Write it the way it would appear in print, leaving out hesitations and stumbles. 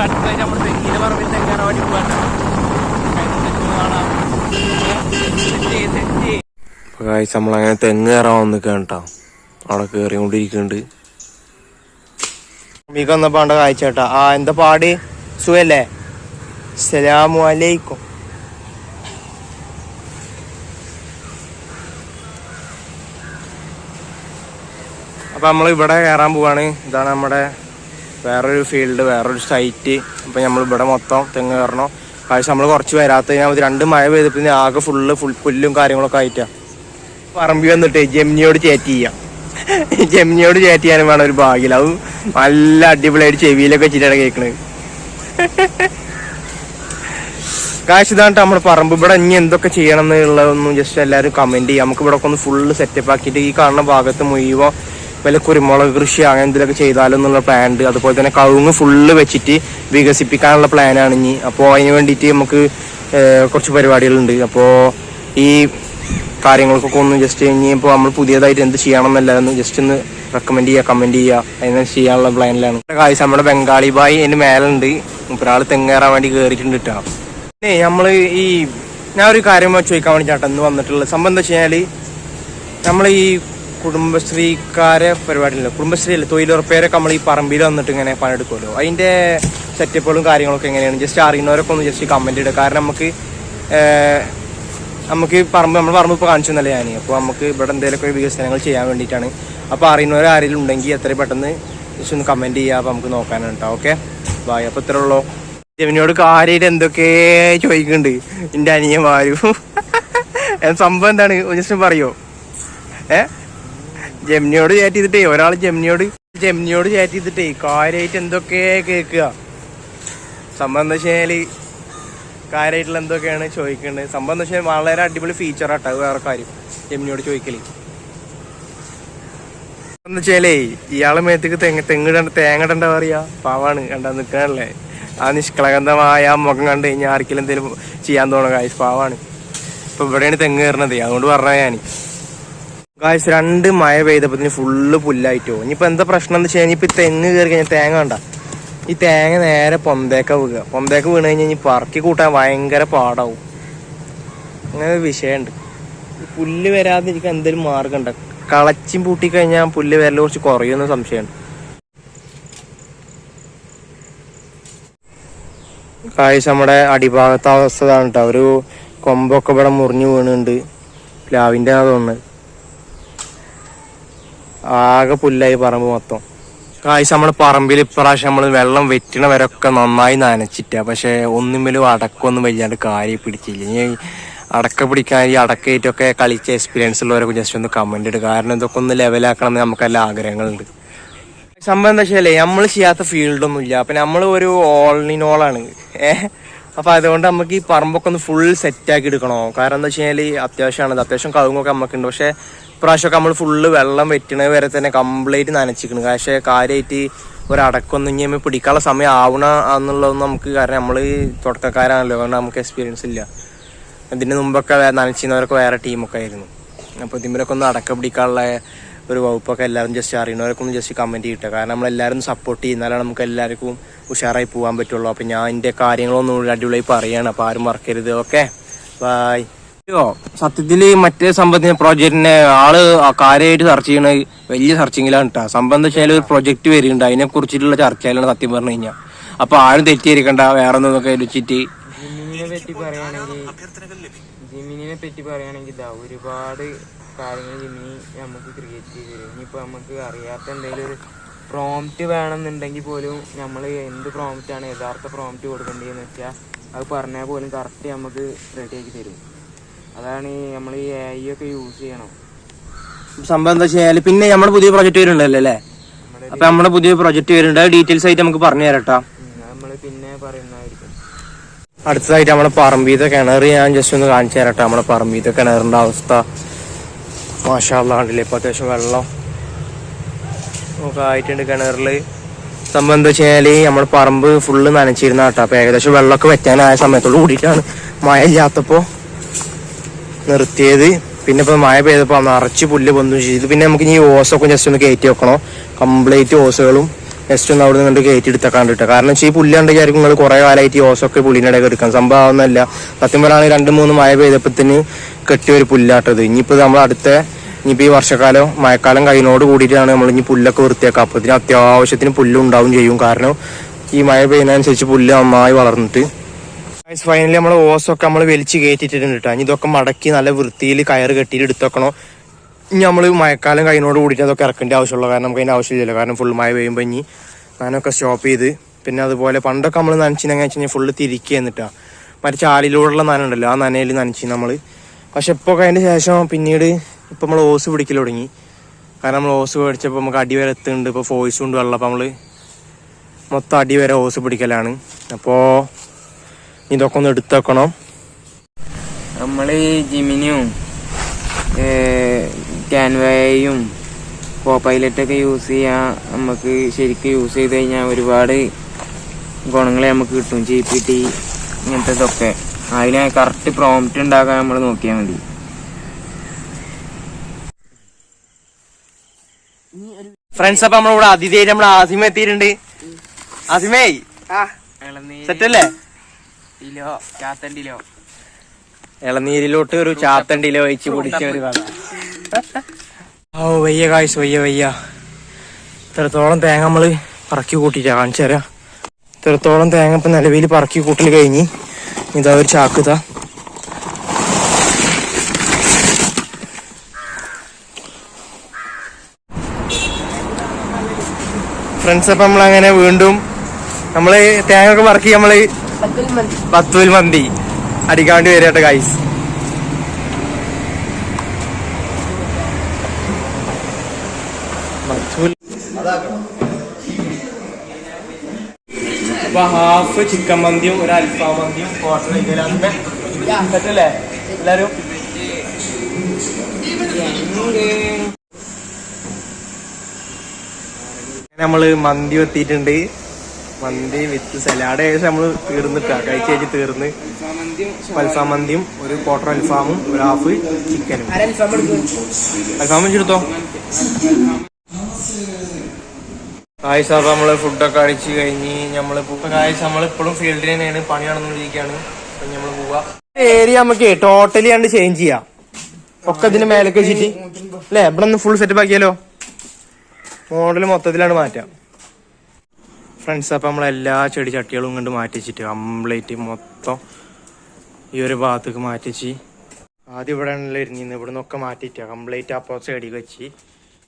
അടുത്തായിട്ട് നമ്മൾ തെങ്ങിന്റെ പറമ്പിൽ തെങ്ങാൻ വേണ്ടി പോകാൻ നമ്മളങ്ങനെ തെങ്ങ് കയറാൻ വന്നിക്കാൻ കേട്ടോ. അവിടെ കേറിക്കൊണ്ടിരിക്കുന്നുണ്ട്. മിക വന്നപ്പോ അവിടെ കാഴ്ച കേട്ടാ. എന്താ പാട്? സുഖല്ലേ? അസ്സലാമു അലൈക്കും. അപ്പൊ നമ്മൾ ഇവിടെ കയറാൻ പോവാണ്. ഇതാണ് നമ്മുടെ വേറൊരു ഫീൽഡ്, വേറൊരു സൈറ്റ്. അപ്പൊ നമ്മൾ ഇവിടെ മൊത്തം തെങ്ങ് കയറണം. കാഴ്ച നമ്മൾ കുറച്ച് വരാത്ത 2 മഴ പെയ്തപ്പോ ആകെ ഫുൾ പുല്ലും കാര്യങ്ങളൊക്കെ ആയിട്ടാ. പറമ്പി വന്നിട്ട് ജെമിനിയോട് ചേറ്റ് ചെയ്യാം. ജെമിനിയോട് ചേറ്റ് ചെയ്യാനും വേണം ഒരു ഭാഗ്യം. അത് നല്ല അടിപൊളിയായിട്ട് ചെവിയിലൊക്കെ വെച്ചിട്ടാണ് കേൾക്കണത്. കാശ് ഇതാണ് നമ്മുടെ പറമ്പ്. ഇവിടെ ഇനി എന്തൊക്കെ ചെയ്യണം എന്നുള്ളതൊന്നും ജസ്റ്റ് എല്ലാവരും കമന്റ് ചെയ്യാം. നമുക്ക് ഇവിടെ ഒന്ന് ഫുള്ള് സെറ്റപ്പ് ആക്കിയിട്ട് ഈ കാണുന്ന ഭാഗത്ത് മുഴുവൻ വല്ല കുരുമുളക് കൃഷി അങ്ങനെ എന്തെങ്കിലുമൊക്കെ ചെയ്താലോ എന്നുള്ള പ്ലാൻ ഉണ്ട്. അതുപോലെ തന്നെ കവുങ്ങ് ഫുള്ള് വെച്ചിട്ട് വികസിപ്പിക്കാനുള്ള പ്ലാനാണ് ഇനി. അപ്പോൾ അതിന് വേണ്ടിയിട്ട് നമുക്ക് കുറച്ച് പരിപാടികളുണ്ട്. അപ്പോൾ ഈ കാര്യങ്ങൾക്കൊക്കെ ഒന്ന് ജസ്റ്റ് ഇനി ഇപ്പോൾ നമ്മൾ പുതിയതായിട്ട് എന്ത് ചെയ്യണം എന്നല്ലായിരുന്നു ജസ്റ്റ് ഒന്ന് റെക്കമെൻഡ് ചെയ്യുക, കമന്റ് ചെയ്യുക. അതിനെ ചെയ്യാനുള്ള പ്ലാനിലാണ്. കാഴ്ച നമ്മുടെ ബംഗാളി ബായി അതിന് മേലുണ്ട്. ഒരാൾ തെങ്ങേറാൻ വേണ്ടി കയറിയിട്ടുണ്ട് കേട്ടോ. പിന്നെ നമ്മൾ ഞാൻ ഒരു കാര്യം ചോദിക്കാൻ വേണ്ടിയിട്ടാണ് ഇന്ന് വന്നിട്ടുള്ളത്. സംഭവം എന്താ വെച്ച് കഴിഞ്ഞാൽ നമ്മൾ ഈ കുടുംബശ്രീക്കാരെ പരിപാടിയില്ല, കുടുംബശ്രീ അല്ല, തൊഴിലുറപ്പേരൊക്കെ നമ്മൾ ഈ പറമ്പിൽ വന്നിട്ട് ഇങ്ങനെ പണിയെടുക്കുമല്ലോ. അതിൻ്റെ സെറ്റപ്പുകളും കാര്യങ്ങളൊക്കെ എങ്ങനെയാണ് ജസ്റ്റ് അറിയുന്നവരൊക്കെ ഒന്ന് ജസ്റ്റ് കമന്റ് ഇടുക. കാരണം നമുക്ക് നമ്മൾ പറമ്പ് ഇപ്പോൾ കാണിച്ചു തന്നല്ലേ ഞാൻ. അപ്പോൾ നമുക്ക് ഇവിടെ എന്തെങ്കിലുമൊക്കെ വികസനങ്ങൾ ചെയ്യാൻ വേണ്ടിയിട്ടാണ്. അപ്പോൾ അറിയുന്നവർ ആരെങ്കിലും ഉണ്ടെങ്കിൽ എത്രയും പെട്ടെന്ന് ജസ്റ്റ് ഒന്ന് കമന്റ് ചെയ്യുക. അപ്പോൾ നമുക്ക് നോക്കാനാണ് കേട്ടോ. Okay bye. അപ്പോൾ ഇത്രേ ഉള്ളൂ. ജെമിനിയോട് കാര്യമായിട്ട് എന്തൊക്കെ ചോദിക്കുന്നുണ്ട് എൻ്റെ അനിയന്മാരും. സംഭവം എന്താണ് ജസ്റ്റ് പറയോ? ജെമിനിയോട് ചാറ്റ് ചെയ്തിട്ടേ ഒരാൾ ജെമിനിയോട് ചാറ്റ് ചെയ്തിട്ടേ കാര്യമായിട്ട് എന്തൊക്കെ കേൾക്കുക. സംഭവം എന്താ വെച്ച് കഴിഞ്ഞാൽ കാര്യമായിട്ടുള്ള എന്തൊക്കെയാണ് ചോദിക്കേണ്ടത്. സംഭവം എന്താ വെച്ചാൽ വളരെ അടിപൊളി ഫീച്ചറാട്ടോ. വേറെ കാര്യം ജെമിനിയോട് ചോദിക്കല് എന്ന് വെച്ചാലേ ഇയാളെ മേത്തേക്ക് തേങ്ങ ഇടണ്ട പറയാ. പാവാണ് കണ്ടാ നിൽക്കാനല്ലേ. ആ നിഷ്കളങ്കമായ ആ മുഖം കണ്ട് കഴിഞ്ഞാൽ ആർക്കെങ്കിലും എന്തെങ്കിലും ചെയ്യാൻ തോന്നുക. ഗായ്സ് പാവാണ്. ഇപ്പൊ ഇവിടെയാണ് തെങ്ങ് കയറണത്. അതുകൊണ്ട് പറഞ്ഞ ഞാൻ ഗായ്സ് 2 മഴ പെയ്തപ്പത്തിന് ഫുള്ള് പുല്ലായിട്ടോ. ഇനിയിപ്പോൾ എന്താ പ്രശ്നം എന്ന് വെച്ച് കഴിഞ്ഞാൽ ഇപ്പം തെങ്ങ് കയറി കഴിഞ്ഞാൽ തേങ്ങ വേണ്ട. ഈ തേങ്ങ നേരെ പൊന്തേക്ക വീഴുക. പൊന്തേക്ക വീണ് കഴിഞ്ഞാൽ ഇനി പറക്കി കൂട്ടാൻ ഭയങ്കര പാടാവും. അങ്ങനെ ഒരു വിഷയമുണ്ട്. പുല്ല് വരാതിരിക്കാൻ എന്തെങ്കിലും മാർഗം ഉണ്ട്. കളച്ചും പൂട്ടിക്കഴിഞ്ഞാൽ പുല്ല് വരല് കുറച്ച് കുറയുമെന്ന് സംശയമുണ്ട്. ഗായ്സ് നമ്മുടെ അടിഭാഗത്തെ അവസ്ഥ ഇതാണ് കേട്ടോ. ഒരു കൊമ്പൊക്കെ ഇവിടെ മുറിഞ്ഞു വീണുണ്ട്. പ്ലാവിൻ്റെ തോന്നുന്നത്. ആകെ പുല്ലായി പറമ്പ് മൊത്തം. കാഴ്ച നമ്മുടെ പറമ്പിൽ ഇപ്രാവശ്യം നമ്മൾ വെള്ളം വെറ്റണ വരൊക്കെ നന്നായി നനച്ചിട്ടാ. പക്ഷെ ഒന്നുമേലും അടക്കൊന്നും വയ്യാണ്ട് കാര്യം പിടിച്ചില്ല. ഇനി അടക്ക പിടിക്കാൻ ഈ അടക്കയിട്ടൊക്കെ കളിച്ച എക്സ്പീരിയൻസ് ഉള്ളവരൊക്കെ ജസ്റ്റ് ഒന്ന് കമന്റ് ഇടുക. കാരണം ഇതൊക്കെ ഒന്ന് ലെവലാക്കണം എന്ന് നമുക്ക് എല്ലാ ആഗ്രഹങ്ങളുണ്ട്. സംഭവം എന്താ വെച്ചാലേ നമ്മൾ ചെയ്യാത്ത ഫീൽഡൊന്നും ഇല്ല. അപ്പൊ നമ്മൾ ഒരു ഓൾ ഇൻ ഓൾ ആണ്. അപ്പൊ അതുകൊണ്ട് നമുക്ക് ഈ പറമ്പൊക്കെ ഒന്ന് ഫുൾ സെറ്റാക്കി എടുക്കണോ. കാരണം എന്താ വെച്ച് കഴിഞ്ഞാൽ അത്യാവശ്യമാണ്. അത്യാവശ്യം കവുങ്ങൊക്കെ നമുക്കുണ്ട്. പക്ഷെ ഇപ്രാവശ്യമൊക്കെ നമ്മൾ ഫുള്ള് വെള്ളം വെറ്റണത് വരെ തന്നെ കംപ്ലീറ്റ് നനച്ചിരിക്കണം. പക്ഷേ കാര്യമായിട്ട് ഒരടക്കൊന്നും ഇനി പിടിക്കാനുള്ള സമയം ആവണ എന്നുള്ളതൊന്നും നമുക്ക്, കാരണം നമ്മൾ തുടക്കക്കാരാണല്ലോ, അതുകൊണ്ട് നമുക്ക് എക്സ്പീരിയൻസ് ഇല്ല. ഇതിന് മുമ്പൊക്കെ നനച്ചിരുന്നവരൊക്കെ വേറെ ടീമൊക്കെ ആയിരുന്നു. അപ്പോൾ ഇതിലൊക്കെ ഒന്ന് അടക്ക പിടിക്കാനുള്ള ഒരു വകുപ്പൊക്കെ എല്ലാവരും ജസ്റ്റ് അറിയുന്നവരൊക്കെ ഒന്ന് ജസ്റ്റ് കമന്റ് ചെയ്യട്ടെ. കാരണം നമ്മളെല്ലാവരും സപ്പോർട്ട് ചെയ്യുന്നാലാണ് നമുക്ക് എല്ലാവർക്കും ഉഷാറായി പോകാൻ പറ്റുള്ളൂ. അപ്പം ഞാൻ എൻ്റെ കാര്യങ്ങളൊന്നും അടിപൊളിയായി പറയുകയാണ്. അപ്പോൾ ആരും മറക്കരുത്. Okay bye. സത്യത്തില് മറ്റേ സംഭവത്തിന് പ്രോജക്റ്റിനെ ആള് കാര്യമായിട്ട് സെർച്ച് ചെയ്യണ വലിയ സെർച്ചിങ്ങിലാണ് കേട്ടോ. സംഭവം എന്താ വെച്ചാൽ ഒരു പ്രൊജക്ട് വരുന്നുണ്ട്. അതിനെ കുറിച്ചിട്ടുള്ള ചർച്ചയിലാണ് സത്യം പറഞ്ഞു കഴിഞ്ഞാൽ. അപ്പൊ ആരും തെറ്റിയിരിക്കണ്ട. വേറെ ഒന്നൊക്കെ വെച്ചിട്ട് ജിമിനിനെ പറ്റി പറയുകയാണെങ്കിൽ ഇതാ ഒരുപാട് കാര്യങ്ങൾ ജിമിനി നമുക്ക് ക്രിയേറ്റ് ചെയ്ത് തരും. ഇനിയിപ്പോൾ നമുക്ക് അറിയാത്ത എന്തെങ്കിലും ഒരു പ്രോംപ്റ്റ് വേണമെന്നുണ്ടെങ്കിൽ പോലും നമ്മൾ എന്ത് പ്രോംപ്റ്റാണ് യഥാർത്ഥ പ്രോംപ്റ്റ് കൊടുക്കേണ്ടതെന്ന് വെച്ചാൽ അത് പറഞ്ഞാൽ പോലും കറക്റ്റ് നമുക്ക് റെഡിയാക്കി തരും. അതാണ് നമ്മൾ ഈ AI ഒക്കെ യൂസ് ചെയ്യണം. സംഭവം എന്താ വെച്ചാൽ പിന്നെ നമ്മുടെ പുതിയ പ്രൊജക്ട് വരുന്നുണ്ടല്ലോ അല്ലേ. അപ്പൊ നമ്മുടെ പുതിയ പ്രൊജക്ട് വരുന്നുണ്ട്. ഡീറ്റെയിൽസ് ആയിട്ട് നമുക്ക് പറഞ്ഞു തരാട്ടോ. നമ്മൾ പിന്നെ പറയുന്നതായിരിക്കും. അടുത്തതായിട്ട് നമ്മുടെ പറമ്പീത്തെ കിണർ ഞാൻ ജസ്റ്റ് ഒന്ന് കാണിച്ചു തരാട്ടോ. നമ്മുടെ പറമ്പീത്തെ കിണറിന്റെ അവസ്ഥ മാഷാ അല്ലാഹ് കണ്ടില്ലേ. ഇപ്പൊ അത്യാവശ്യം വെള്ളം ഒക്കെ ആയിട്ടുണ്ട് കിണറില്. സംഭവം എന്താ വെച്ച് കഴിഞ്ഞാല് നമ്മുടെ പറമ്പ് ഫുള്ള് നനച്ചിരുന്ന കേട്ടോ. അപ്പൊ ഏകദേശം വെള്ളമൊക്കെ വെറ്റാനായ സമയത്തോട് കൂടിയിട്ടാണ് മഴ ഇല്ലാത്തപ്പോ നിർത്തിയത്. പിന്നെ ഇപ്പൊ മഴ പെയ്തപ്പോ നിറച്ച് പുല്ല് പൊന്തും ചെയ്തു. പിന്നെ നമുക്ക് ഇനി ഓസൊക്കെ ജസ്റ്റ് ഒന്ന് കയറ്റി വെക്കണം. കംപ്ലീറ്റ് ഓസുകളും ജസ്റ്റ് ഒന്ന് അവിടെ നിന്ന് കയറ്റി എടുത്തേക്കാണ്ട് കിട്ടുക. കാരണം ഈ പുല്ലുണ്ടെങ്കിൽ നിങ്ങൾ കുറേ കാലമായിട്ട് ഈ ഓസൊക്കെ പുല്ലിൻ്റെ ഇടയിൽ എടുക്കാം. സംഭവം ആവുന്നല്ല. സത്യം പറയുകയാണെങ്കിൽ 2-3 മഴ പെയ്തപ്പത്തിന് കെട്ടിയ ഒരു പുല്ലാട്ടത്. ഇനിയിപ്പോൾ നമ്മൾ ഇനിയിപ്പോൾ ഈ വർഷക്കാലം മഴക്കാലം കഴിഞ്ഞോട് കൂടിയിട്ടാണ് നമ്മൾ ഇനി പുല്ലൊക്കെ വൃത്തിയാക്കുക. അപ്പോൾ ഇതിന് അത്യാവശ്യത്തിന് പുല്ലുണ്ടാവും ചെയ്യും. കാരണം ഈ മഴ പെയ്യുന്നതനുസരിച്ച് പുല്ല് നന്നായി വളർന്നിട്ട് ഫൈനലി നമ്മൾ ഓസൊക്കെ നമ്മൾ വലിച്ച് കയറ്റിയിട്ടുണ്ട് കേട്ടോ. ഇനി ഇതൊക്കെ മടക്കി നല്ല വൃത്തിയിൽ കയറ് കെട്ടിയിട്ട് എടുത്തേക്കണോ. ഇനി നമ്മൾ മഴക്കാലം കഴിഞ്ഞോട് കൂടിയിട്ട് അതൊക്കെ ഇറക്കേണ്ട ആവശ്യമുള്ളൂ. കാരണം നമുക്ക് അതിൻ്റെ ആവശ്യമില്ലല്ലോ. കാരണം ഫുൾ മഴ പെയ്യുമ്പോൾ ഇനി ഞാനൊക്കെ സ്റ്റോപ്പ് ചെയ്ത് പിന്നെ അതുപോലെ പണ്ടൊക്കെ നമ്മൾ നനച്ചിനെന്ന് വെച്ച് കഴിഞ്ഞാൽ ഫുള്ള് തിരിക്കുക എന്നിട്ടാണ് മറ്റേ ചാലിലൂടെയുള്ള നനയുണ്ടല്ലോ ആ നനയിൽ നനച്ച് നമ്മൾ. പക്ഷെ ഇപ്പോൾ അതിൻ്റെ ശേഷം പിന്നീട് ഇപ്പം നമ്മൾ ഓസ് പിടിക്കൽ തുടങ്ങി. കാരണം നമ്മൾ ഓസ് മേടിച്ചപ്പോൾ നമുക്ക് അടി വരെ എത്തുന്നുണ്ട്. ഇപ്പോൾ ഫോയ്സ് കൊണ്ട് വെള്ളം അപ്പോൾ നമ്മൾ മൊത്തം അടി വരെ ഓസ് പിടിക്കലാണ്. അപ്പോൾ ഇതൊക്കെ ഒന്ന് എടുത്ത് വെക്കണം. നമ്മൾ ജിമിനിയും ക്യാൻവയും കോപ്പൈലറ്റൊക്കെ യൂസ് ചെയ്യാൻ നമുക്ക് ശരിക്കും യൂസ് ചെയ്ത് കഴിഞ്ഞാൽ ഒരുപാട് ഗുണങ്ങൾ നമുക്ക് കിട്ടും. GPT ഇങ്ങനത്തെ ഇതൊക്കെ അതിന് കറക്റ്റ് പ്രോംപ്റ്റ് ഉണ്ടാക്കാൻ നമ്മൾ നോക്കിയാൽ മതി. ഫ്രണ്ട്സ് അപ്പം നമ്മളിവിടെ അതിഥിയായിട്ട് നമ്മൾ ആസിമ എത്തിയിട്ടുണ്ട്. ആസിമേ സെറ്റല്ലേ? ഇളനീരിലോട്ട് ഒരു ചാത്തണ്ടിലോ ഒഴിച്ച് കുടിച്ച ഒരു കഥ. ഓ വയ്യ കായ്സ് വയ്യ. ഇത്രത്തോളം തേങ്ങ നമ്മള് പറക്കി കൂട്ടിട്ടാ കാണിച്ചു തരാം. ഇത്രത്തോളം തേങ്ങ ഇപ്പൊ നിലവിൽ പറക്കി കൂട്ടൽ കഴിഞ്ഞ് ഇതാ ഒരു ചാക്കുതാ. ഫ്രണ്ട്സ് അപ്പം നമ്മളങ്ങനെ വീണ്ടും നമ്മള് തേങ്ങ ഒക്കെ പറക്കി നമ്മള് ബത്തുൽ മന്തി അടിക്കാണ്ടി വരട്ടെ ഗൈസ്. അപ്പൊ ഹാഫ് ചിക്കൻ മന്തിയും ഒരു അൽഫാം മന്തിയും സെറ്റല്ലേ എല്ലാരും? നമ്മള് മന്തി എത്തിയിട്ടുണ്ട്. മന്തി വിത്ത് സലാഡ് ഏകദേശം നമ്മള് തീർന്നിട്ടാ കഴിച്ച് തീർന്ന്. അൽഫാം മന്തിയും ഒരു ക്വാർട്ടർ അൽഫാമും ഒരു ഹാഫ് ചിക്കനും. അൽഫാം വെച്ചെടുത്തോ കായ്സ്. അപ്പൊ നമ്മള് ഫുഡൊക്കെ അടിച്ച് കഴിഞ്ഞ് നമ്മളിപ്പോഴും ഫീൽഡിൽ തന്നെയാണ് പണി നടന്നുകൊണ്ടിരിക്കുകയാണ്. അപ്പൊ നമ്മള് പോവാ. ഏരിയ നമുക്ക് ടോട്ടലി കണ്ട് ചേഞ്ച് ചെയ്യാം. ഒക്കെ ഇതിന് മേലേക്ക് വെച്ചിട്ട് അല്ലേ ഇവിടെ ഒന്ന് ഫുൾ സെറ്റപ്പ് ആക്കിയാലോ. മോഡൽ മൊത്തത്തിലാണ് മാറ്റാം ഫ്രണ്ട്സ്. അപ്പം നമ്മളെല്ലാ ചെടി ചട്ടികളും കൊണ്ട് മാറ്റി വെച്ചിട്ട് കംപ്ലീറ്റ് മൊത്തം ഈ ഒരു ഭാഗത്തേക്ക് മാറ്റി വെച്ച് ആദ്യം ഇവിടെ ആണല്ലോ ഇരുന്നിന്ന് ഇവിടെ നിന്നൊക്കെ മാറ്റിയിട്ടാ കംപ്ലീറ്റ് അപ്പുറത്തെ ചെടി വെച്ച്